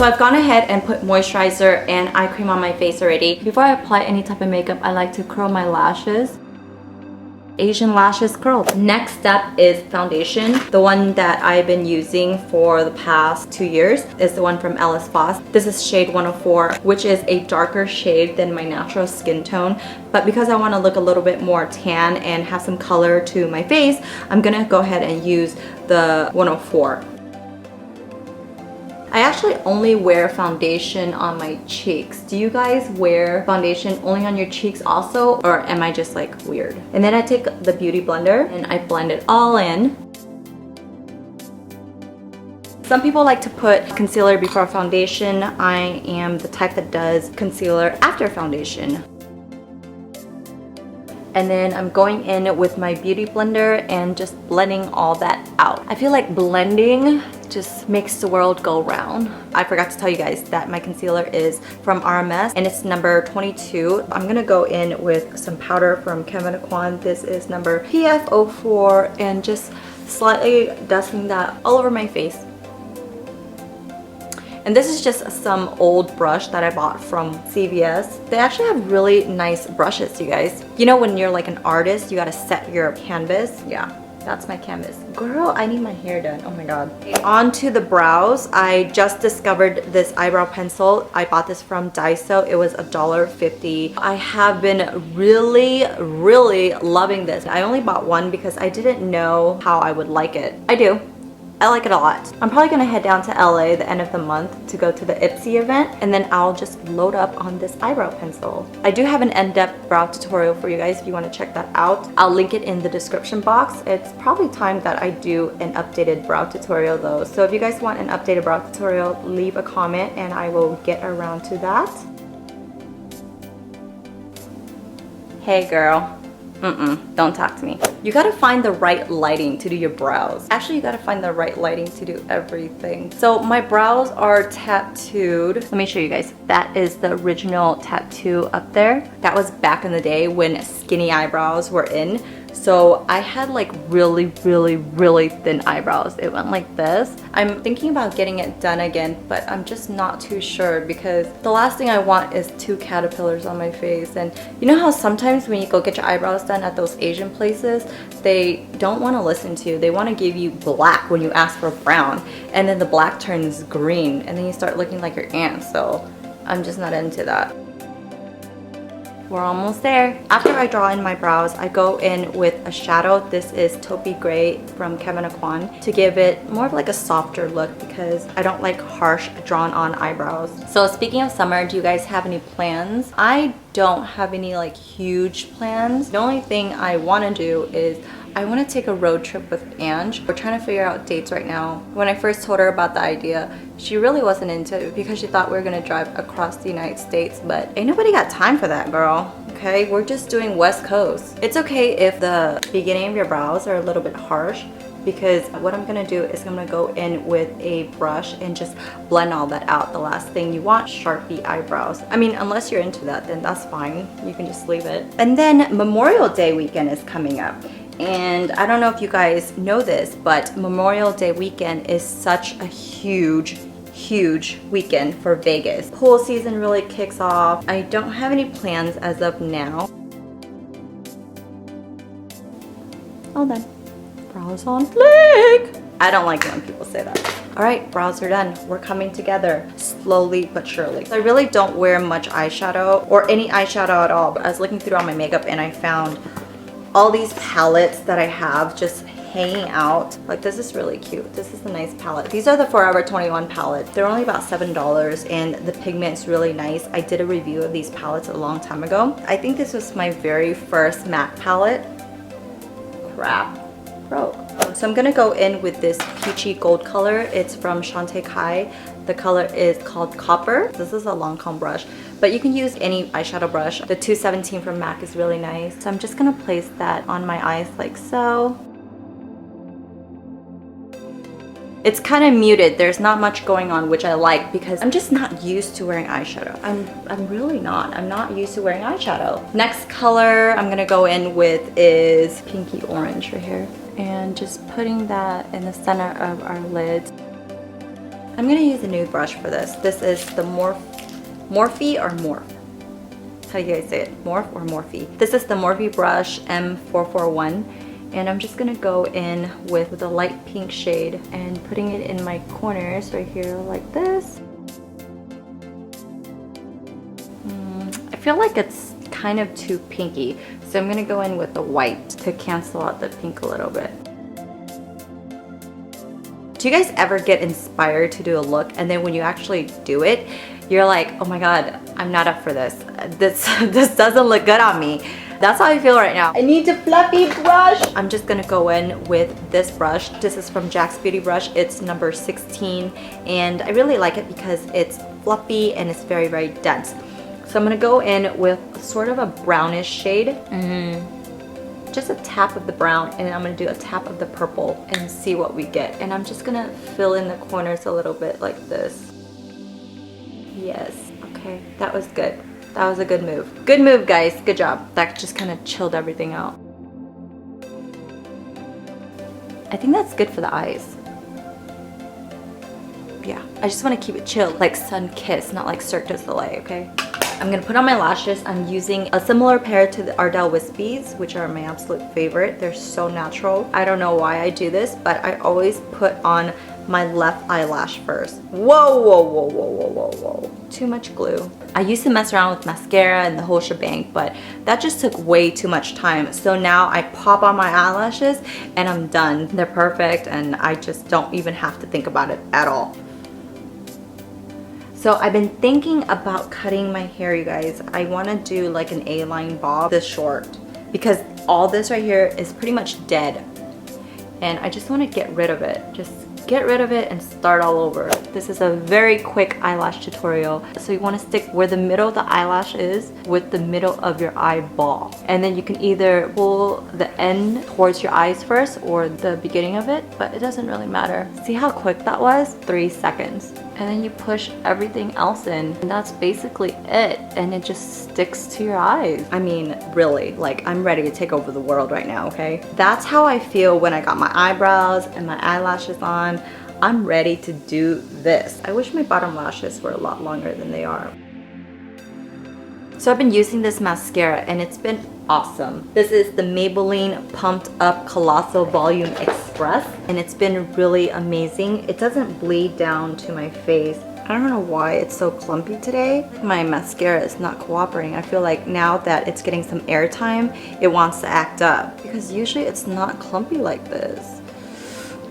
So I've gone ahead and put moisturizer and eye cream on my face already. Before I apply any type of makeup, I like to curl my lashes. Asian lashes curled. Next step is foundation. The one that I've been using for the past 2 years is the one from Ellis Foss. This is shade 104, which is a darker shade than my natural skin tone. But because I want to look a little bit more tan and have some color to my face, I'm gonna go ahead and use the 104. I actually only wear foundation on my cheeks. Do you guys wear foundation only on your cheeks also? Or am I just like weird? And then I take the beauty blender and I blend it all in. Some people like to put concealer before foundation. I am the type that does concealer after foundation. And then I'm going in with my beauty blender and just blending all that out. I feel like blending just makes the world go round. I forgot to tell you guys that my concealer is from RMS and it's number 22. I'm gonna go in with some powder from Kevyn Aucoin. This is number PF04 and just slightly dusting that all over my face. And this is just some old brush that I bought from CVS. They actually have really nice brushes, you guys. You know when you're like an artist, you gotta set your canvas. Yeah, that's my canvas. Girl, I need my hair done. Oh my god. On to the brows. I just discovered this eyebrow pencil. I bought this from Daiso. It was $1.50. I have been really loving this. I only bought one because I didn't know how I would like it. I do. I like it a lot. I'm probably gonna head down to LA the end of the month to go to the Ipsy event and then I'll just load up on this eyebrow pencil. I do have an in-depth brow tutorial for you guys if you want to check that out. I'll link it in the description box. It's probably time that I do an updated brow tutorial though. So if you guys want an updated brow tutorial, leave a comment and I will get around to that. Hey girl. Don't talk to me. You gotta find the right lighting to do your brows. Actually, you gotta find the right lighting to do everything. So my brows are tattooed. Let me show you guys. That is the original tattoo up there. That was back in the day when skinny eyebrows were in. So I had like really thin eyebrows. It went like this. I'm thinking about getting it done again, but I'm just not too sure because the last thing I want is 2 caterpillars on my face. And you know how sometimes when you go get your eyebrows done at those Asian places, they don't want to listen to you. They want to give you black when you ask for brown. And then the black turns green and then you start looking like your aunt. So I'm just not into that. We're almost there. After I draw in my brows, I go in with a shadow. This is Taupey Gray from Kevyn Aucoin to give it more of like a softer look because I don't like harsh drawn on eyebrows. So speaking of summer, do you guys have any plans? I don't have any like huge plans. The only thing I want to do is I want to take a road trip with Ange. We're trying to figure out dates right now. When I first told her about the idea, she really wasn't into it because she thought we were going to drive across the United States, but ain't nobody got time for that, girl. Okay, we're just doing West Coast. It's okay if the beginning of your brows are a little bit harsh because what I'm gonna do is I'm gonna go in with a brush and just blend all that out. The last thing you want, Sharpie eyebrows. I mean, unless you're into that, then that's fine. You can just leave it. And then Memorial Day weekend is coming up. And I don't know if you guys know this, but Memorial Day weekend is such a huge weekend for Vegas. Pool season really kicks off. I don't have any plans as of now. All done. Brows on fleek. I don't like it when people say that. All right, brows are done. We're coming together slowly but surely. I really don't wear much eyeshadow or any eyeshadow at all, but I was looking through all my makeup and I found all these palettes that I have just hanging out. Like, this is really cute. This is a nice palette. These are the Forever 21 palettes. They're only about $7 and the pigment is really nice. I did a review of these palettes a long time ago. I think this was my very first matte palette. Crap. Broke. So I'm gonna go in with this peachy gold color. It's from Shantae Kai. The color is called Copper. This is a Lancome brush, but you can use any eyeshadow brush. The 217 from MAC is really nice. So I'm just gonna place that on my eyes like so. It's kind of muted. There's not much going on, which I like because I'm just not used to wearing eyeshadow. I'm really not. I'm not used to wearing eyeshadow. Next color I'm gonna go in with is pinky orange right here. And just putting that in the center of our lids. I'm gonna use a new brush for this. This is the Morphe or Morph. How do you guys say it? Morph or Morphe? This is the Morphe brush M441. And I'm just gonna go in with a light pink shade and putting it in my corners right here like this. I feel like it's kind of too pinky, so I'm gonna go in with the white to cancel out the pink a little bit. Do you guys ever get inspired to do a look and then when you actually do it, you're like, oh my god, I'm not up for this. This doesn't look good on me. That's how I feel right now. I need a fluffy brush. I'm just gonna go in with this brush. This is from Jack's Beauty Brush. It's number 16 and I really like it because it's fluffy and it's very, very dense. So I'm gonna go in with sort of a brownish shade. Just a tap of the brown and then I'm gonna do a tap of the purple and see what we get. And I'm just gonna fill in the corners a little bit like this. Yes, okay, that was good. That was a good move. Good move, guys, good job. That just kind of chilled everything out. I think that's good for the eyes. Yeah, I just want to keep it chilled, like Sun Kiss, not like Cirque du Soleil, okay? I'm gonna put on my lashes. I'm using a similar pair to the Ardell Wispies, which are my absolute favorite. They're so natural. I don't know why I do this, but I always put on my left eyelash first. Whoa, whoa, whoa, whoa, whoa, whoa, whoa. Too much glue. I used to mess around with mascara and the whole shebang, but that just took way too much time. So now I pop on my eyelashes and I'm done. They're perfect and I just don't even have to think about it at all. So I've been thinking about cutting my hair, you guys. I want to do like an A-line bob this short because all this right here is pretty much dead. And I just want to get rid of it. Just get rid of it and start all over. This is a very quick eyelash tutorial. So you want to stick where the middle of the eyelash is with the middle of your eyeball. And then you can either pull the end towards your eyes first or the beginning of it, but it doesn't really matter. See how quick that was? 3 seconds. And then you push everything else in and that's basically it. And it just sticks to your eyes. I mean, really, like I'm ready to take over the world right now, okay? That's how I feel when I got my eyebrows and my eyelashes on. I'm ready to do this. I wish my bottom lashes were a lot longer than they are. So I've been using this mascara and it's been awesome. This is the Maybelline Pumped Up Colossal Volume Express and it's been really amazing. It doesn't bleed down to my face. I don't know why it's so clumpy today. My mascara is not cooperating. I feel like now that it's getting some airtime, it wants to act up because usually it's not clumpy like this.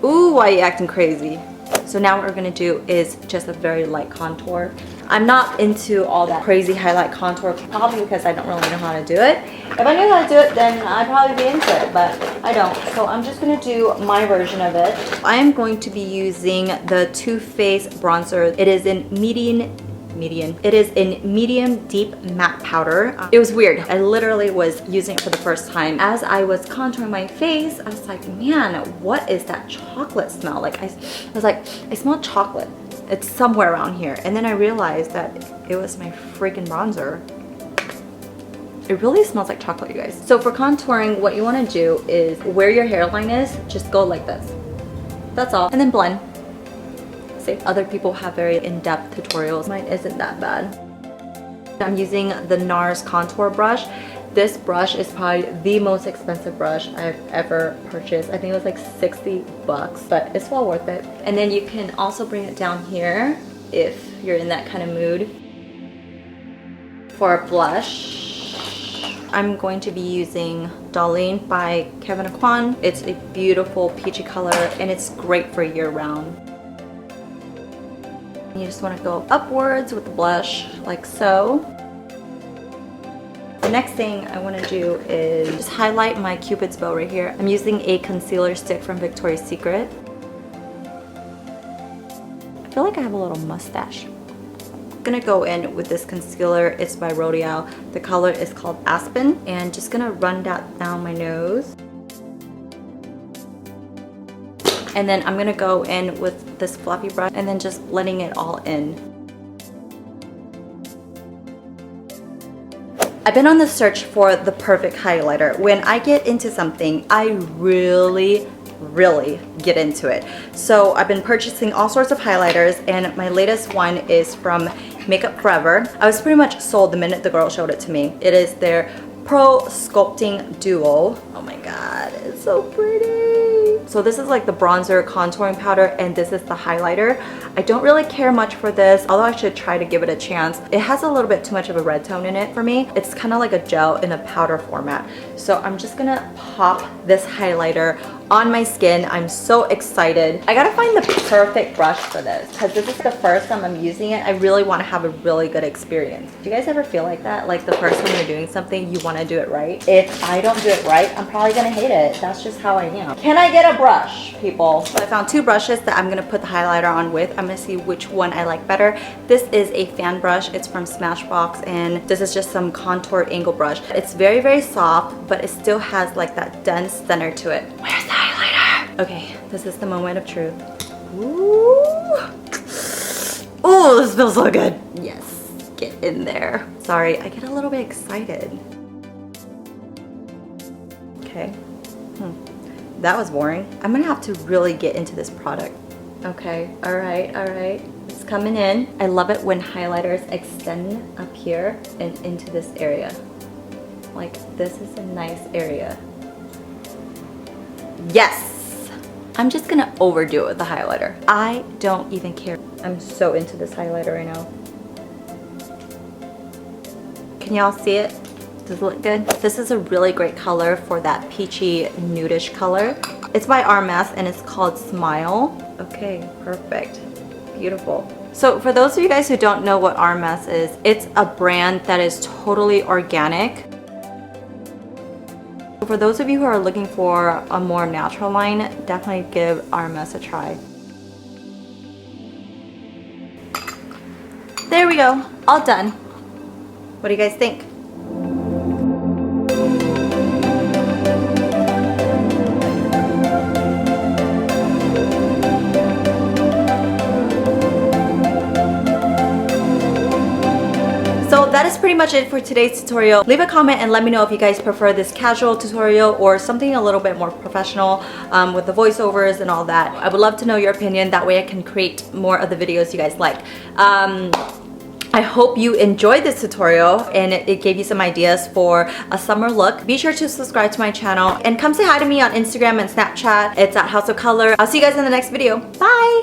Ooh, why are you acting crazy? So now what we're gonna do is just a very light contour. I'm not into all that crazy highlight contour, probably because I don't really know how to do it. If I knew how to do it, then I'd probably be into it, but I don't. So I'm just gonna do my version of it. I am going to be using the Too Faced bronzer. It is in medium deep matte powder. It was weird. I literally was using it for the first time. As I was contouring my face, I was like, man, what is that chocolate smell? Like I was like, I smell chocolate. It's somewhere around here. And then I realized that it was my freaking bronzer. It really smells like chocolate, you guys. So for contouring, what you want to do is where your hairline is, just go like this. That's all. And then blend. See, other people have very in-depth tutorials. Mine isn't that bad. I'm using the NARS contour brush. This brush is probably the most expensive brush I've ever purchased. I think it was like 60 bucks, but it's well worth it. And then you can also bring it down here if you're in that kind of mood. For a blush, I'm going to be using Darlene by Kevyn Aucoin. It's a beautiful peachy color and it's great for year-round. You just want to go upwards with the blush like so. The next thing I want to do is just highlight my Cupid's bow right here. I'm using a concealer stick from Victoria's Secret. I feel like I have a little mustache. I'm gonna go in with this concealer. It's by L'Oreal. The color is called Aspen. And just gonna run that down my nose. And then I'm gonna go in with this fluffy brush and then just blending it all in. I've been on the search for the perfect highlighter. When I get into something, I really really get into it. So I've been purchasing all sorts of highlighters, and my latest one is from Makeup Forever. I was pretty much sold the minute the girl showed it to me. It is their Pro Sculpting Duo. Oh my god, it's so pretty. So this is like the bronzer contouring powder, and this is the highlighter. I don't really care much for this, although I should try to give it a chance. It has a little bit too much of a red tone in it for me. It's kind of like a gel in a powder format. So I'm just gonna pop this highlighter on my skin. I'm so excited. I gotta find the perfect brush for this because this is the first time I'm using it. I really want to have a really good experience. Do you guys ever feel like that? Like the first time you're doing something, you want to do it right? If I don't do it right, I'm probably gonna hate it. That's just how I am. Can I get a brush, people? So I found two brushes that I'm gonna put the highlighter on with. I'm gonna see which one I like better. This is a fan brush. It's from Smashbox, and this is just some contour angle brush. It's very, very soft, but it still has like that dense center to it. Where's the highlighter? Okay, this is the moment of truth. Ooh. Oh, this feels so good. Yes, get in there. Sorry, I get a little bit excited. Okay. That was boring. I'm gonna have to really get into this product. Okay, all right. It's coming in. I love it when highlighters extend up here and into this area. Like, this is a nice area. Yes! I'm just gonna overdo it with the highlighter. I don't even care. I'm so into this highlighter right now. Can y'all see it? Does it look good? This is a really great color for that peachy nudish color. It's by Hermes and it's called Smile. Okay, perfect. Beautiful. So for those of you guys who don't know what Hermes is, it's a brand that is totally organic. For those of you who are looking for a more natural line, definitely give Hermes a try. There we go, all done. What do you guys think? So that is pretty much it for today's tutorial. Leave a comment and let me know if you guys prefer this casual tutorial or something a little bit more professional with the voiceovers and all that. I would love to know your opinion. That way I can create more of the videos you guys like. I hope you enjoyed this tutorial and it gave you some ideas for a summer look. Be sure to subscribe to my channel and come say hi to me on Instagram and Snapchat. It's at House of Color. I'll see you guys in the next video. Bye!